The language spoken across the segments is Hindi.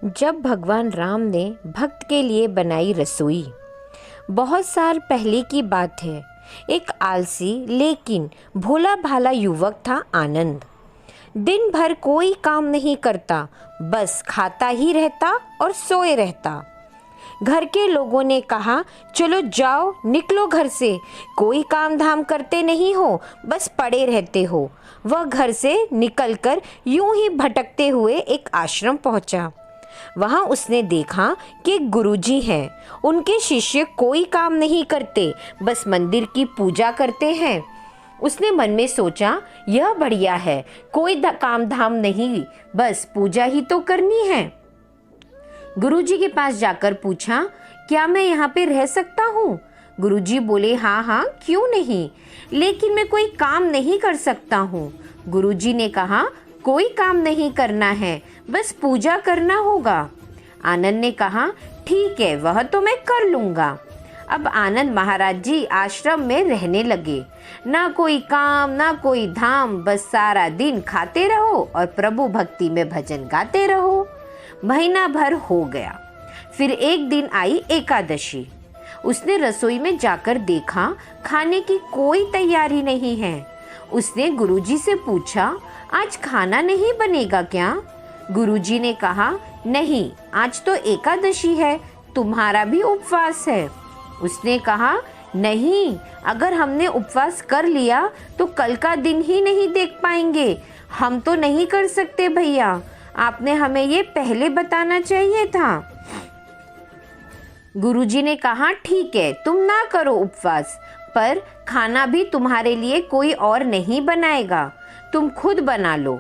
जब भगवान राम ने भक्त के लिए बनाई रसोई। बहुत साल पहले की बात है। एक आलसी लेकिन भोला भाला युवक था आनंद। दिन भर कोई काम नहीं करता, बस खाता ही रहता और सोए रहता। घर के लोगों ने कहा, चलो जाओ निकलो घर से, कोई काम धाम करते नहीं हो, बस पड़े रहते हो। वह घर से निकलकर यूं ही भटकते हुए एक आश्रम पहुंचा। वहां उसने देखा कि एक गुरुजी हैं। उनके शिष्य कोई काम नहीं करते, बस मंदिर की पूजा करते हैं। उसने मन में सोचा, यह बढ़िया है, कोई काम धाम नहीं, बस पूजा ही तो करनी है। गुरुजी के पास जाकर पूछा, क्या मैं यहाँ पे रह सकता हूँ? गुरुजी बोले, हाँ हाँ, क्यों नहीं, लेकिन मैं कोई काम नहीं कर सकता हूँ। गुरुजी ने कहा, कोई काम नहीं करना है, बस पूजा करना होगा। आनंद ने कहा, ठीक है, वह तो मैं कर लूँगा। अब आनंद महाराज जी आश्रम में रहने लगे। ना कोई काम ना कोई धाम, बस सारा दिन खाते रहो और प्रभु भक्ति में भजन गाते रहो। महीना भर हो गया। फिर एक दिन आई एकादशी। उसने रसोई में जाकर देखा, खाने की कोई तैयारी नहीं है। उसने गुरुजी से पूछा, आज खाना नहीं बनेगा क्या? गुरुजी ने कहा, नहीं, आज तो एकादशी है, तुम्हारा भी उपवास है। उसने कहा, नहीं, अगर हमने उपवास कर लिया तो कल का दिन ही नहीं देख पाएंगे। हम तो नहीं कर सकते भैया, आपने हमें ये पहले बताना चाहिए था। गुरुजी ने कहा, ठीक है, तुम ना करो उपवास, पर खाना भी तुम्हारे लिए कोई और नहीं बनाएगा, तुम खुद बना लो।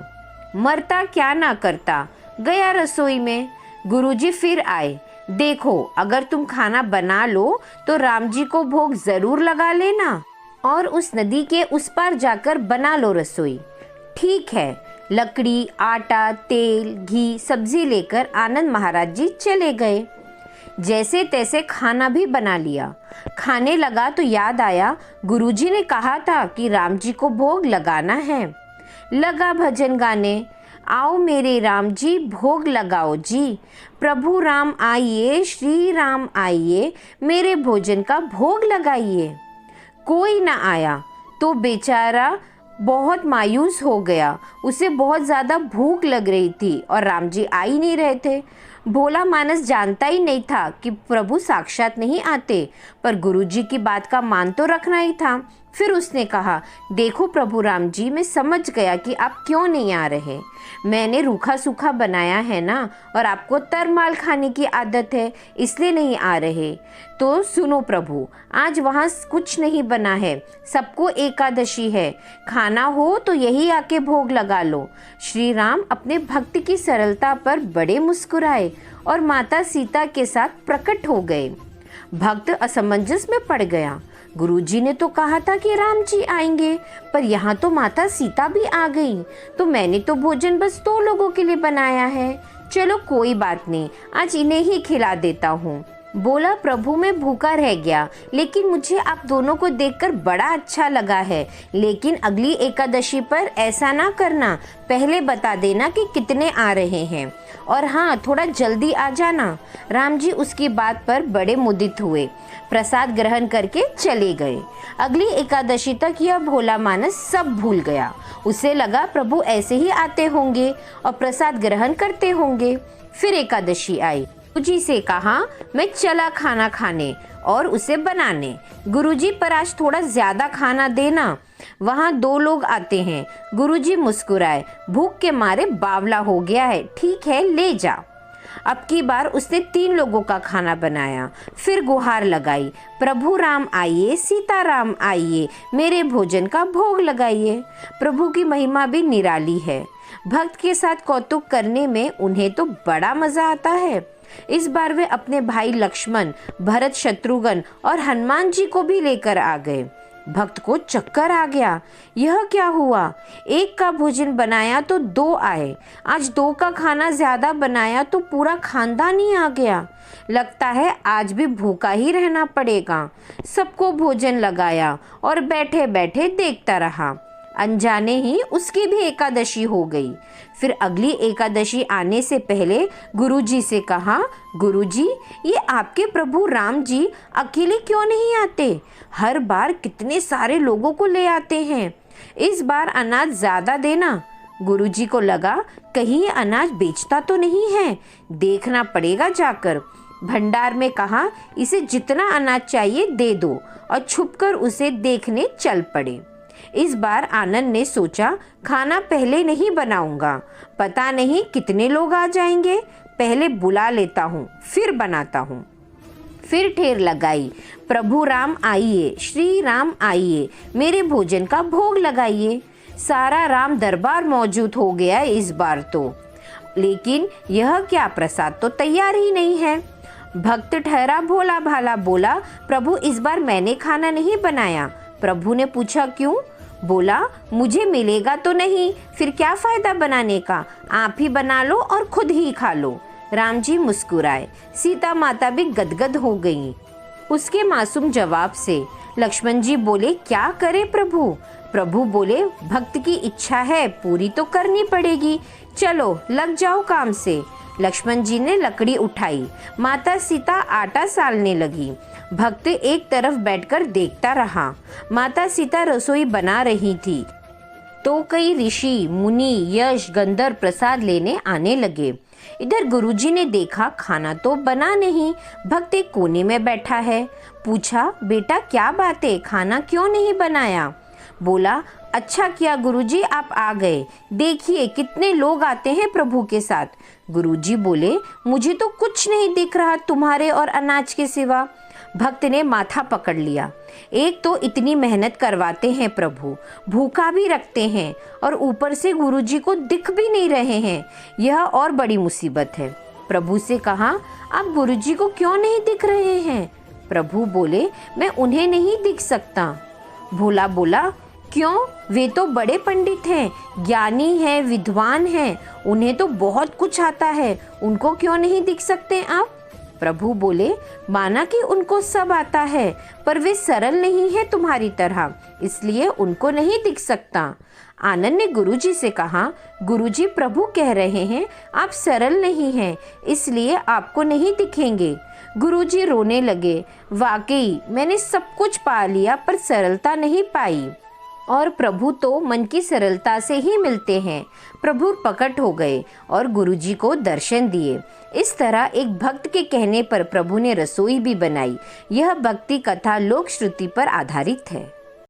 मरता क्या ना करता, गया रसोई में। गुरुजी फिर आए, देखो, अगर तुम खाना बना लो तो राम जी को भोग जरूर लगा लेना और उस नदी के उस पार जाकर बना लो रसोई। ठीक है। लकड़ी, आटा, तेल, घी, सब्जी लेकर आनंद महाराज जी चले गए। जैसे तैसे खाना भी बना लिया। खाने लगा तो याद आया, गुरुजी ने कहा था कि राम जी को भोग लगाना है। लगा भजन गाने, आओ मेरे राम जी भोग लगाओ जी, प्रभु राम आइए, श्री राम आइए, मेरे भोजन का भोग लगाइए। कोई ना आया तो बेचारा बहुत मायूस हो गया। उसे बहुत ज़्यादा भूख लग रही थी और राम जी आ ही नहीं रहे थे। भोला मानस जानता ही नहीं था कि प्रभु साक्षात नहीं आते, पर गुरुजी की बात का मान तो रखना ही था। फिर उसने कहा, देखो प्रभु राम जी, मैं समझ गया कि आप क्यों नहीं आ रहे। मैंने रूखा सूखा बनाया है ना, और आपको तरमाल खाने की आदत है, इसलिए नहीं आ रहे। तो सुनो प्रभु, आज वहाँ कुछ नहीं बना है, सबको एकादशी है, खाना हो तो यही आके भोग लगा लो। श्री राम अपने भक्त की सरलता पर बड़े मुस्कुराए और माता सीता के साथ प्रकट हो गए। भक्त असमंजस में पड़ गया। गुरुजी ने तो कहा था कि राम जी आएंगे, पर यहाँ तो माता सीता भी आ गई, तो मैंने तो भोजन बस 2 लोगों के लिए बनाया है। चलो कोई बात नहीं, आज इन्हें ही खिला देता हूँ। बोला, प्रभु मैं भूखा रह गया, लेकिन मुझे आप दोनों को देखकर बड़ा अच्छा लगा है। लेकिन अगली एकादशी पर ऐसा ना करना, पहले बता देना कि कितने आ रहे हैं, और हाँ, थोड़ा जल्दी आ जाना। राम जी उसकी बात पर बड़े मुदित हुए, प्रसाद ग्रहण करके चले गए। अगली एकादशी तक यह भोला मानस सब भूल गया। उसे लगा प्रभु ऐसे ही आते होंगे और प्रसाद ग्रहण करते होंगे। फिर एकादशी आई। गुरुजी से कहा, मैं चला खाना खाने और उसे बनाने। गुरुजी, पर आज थोड़ा ज्यादा खाना देना, वहाँ 2 लोग आते हैं। गुरुजी मुस्कुराए, भूख के मारे बावला हो गया है, ठीक है ले जा। अब की बार उसने 3 लोगों का खाना बनाया। फिर गुहार लगाई, प्रभु राम आइए, सीता राम आइए, मेरे भोजन का भोग लगाइए। प्रभु की महिमा भी निराली है। भक्त के साथ कौतुक करने में उन्हें तो बड़ा मजा आता है। इस बार वे अपने भाई लक्ष्मण, भरत, शत्रुघ्न और हनुमान जी को भी लेकर आ गए। भक्त को चक्कर आ गया। यह क्या हुआ? एक का भोजन बनाया तो 2 आए, आज 2 का खाना ज्यादा बनाया तो पूरा खानदान ही आ गया। लगता है आज भी भूखा ही रहना पड़ेगा। सबको भोजन लगाया और बैठे बैठे देखता रहा। अनजाने ही उसकी भी एकादशी हो गई। फिर अगली एकादशी आने से पहले गुरुजी से कहा, गुरुजी, ये आपके प्रभु राम जी अकेले क्यों नहीं आते? हर बार कितने सारे लोगों को ले आते हैं। इस बार अनाज ज़्यादा देना। गुरुजी को लगा कहीं अनाज बेचता तो नहीं है, देखना पड़ेगा जाकर। भंडार में कहा, इसे जितना अनाज चाहिए दे दो, और छुपकर उसे देखने चल पड़े। इस बार आनंद ने सोचा, खाना पहले नहीं बनाऊंगा, पता नहीं कितने लोग आ जाएंगे, पहले बुला लेता हूँ फिर बनाता हूँ। फिर ठेर लगाई, प्रभु राम आइए, श्री राम आइए, मेरे भोजन का भोग लगाइए। सारा राम दरबार मौजूद हो गया इस बार तो, लेकिन यह क्या, प्रसाद तो तैयार ही नहीं है। भक्त ठहरा भोला भाला बोला, प्रभु इस बार मैंने खाना नहीं बनाया। प्रभु ने पूछा क्यों? बोला, मुझे मिलेगा तो नहीं, फिर क्या फायदा बनाने का, आप ही बना लो और खुद ही खा लो। राम जी मुस्कुराए, सीता माता भी गदगद हो गईं। उसके मासूम जवाब से लक्ष्मण जी बोले, क्या करे प्रभु? प्रभु बोले, भक्त की इच्छा है, पूरी तो करनी पड़ेगी, चलो लग जाओ काम से। लक्ष्मण जी ने लकड़ी उठाई, माता सीता आटा सालने लगी। भक्त एक तरफ बैठकर देखता रहा। माता सीता रसोई बना रही थी तो कई ऋषि मुनि यश गंधर्व प्रसाद लेने आने लगे। इधर गुरुजी ने देखा खाना तो बना नहीं, भक्त एक कोने में बैठा है। पूछा, बेटा क्या बात है, खाना क्यों नहीं बनाया? बोला, अच्छा किया गुरुजी आप आ गए, देखिए कितने लोग आते हैं प्रभु के साथ। गुरुजी बोले, मुझे तो कुछ नहीं दिख रहा तुम्हारे और अनाज के सिवा। भक्त ने माथा पकड़ लिया, एक तो इतनी मेहनत करवाते हैं प्रभु, भूखा भी रखते हैं, और ऊपर से गुरुजी को दिख भी नहीं रहे हैं, यह और बड़ी मुसीबत है। प्रभु से कहा, आप गुरुजी को क्यों नहीं दिख रहे हैं? प्रभु बोले, मैं उन्हें नहीं दिख सकता। भोला बोला, क्यों? वे तो बड़े पंडित हैं, ज्ञानी हैं, विद्वान हैं, उन्हें तो बहुत कुछ आता है, उनको क्यों नहीं दिख सकते आप? प्रभु बोले, माना कि उनको सब आता है, पर वे सरल नहीं है तुम्हारी तरह, इसलिए उनको नहीं दिख सकता। आनंद ने गुरुजी से कहा, गुरुजी प्रभु कह रहे हैं आप सरल नहीं हैं, इसलिए आपको नहीं दिखेंगे। गुरुजी रोने लगे, वाकई मैंने सब कुछ पा लिया पर सरलता नहीं पाई, और प्रभु तो मन की सरलता से ही मिलते हैं। प्रभु प्रकट हो गए और गुरुजी को दर्शन दिए। इस तरह एक भक्त के कहने पर प्रभु ने रसोई भी बनाई। यह भक्ति कथा लोक श्रुति पर आधारित है।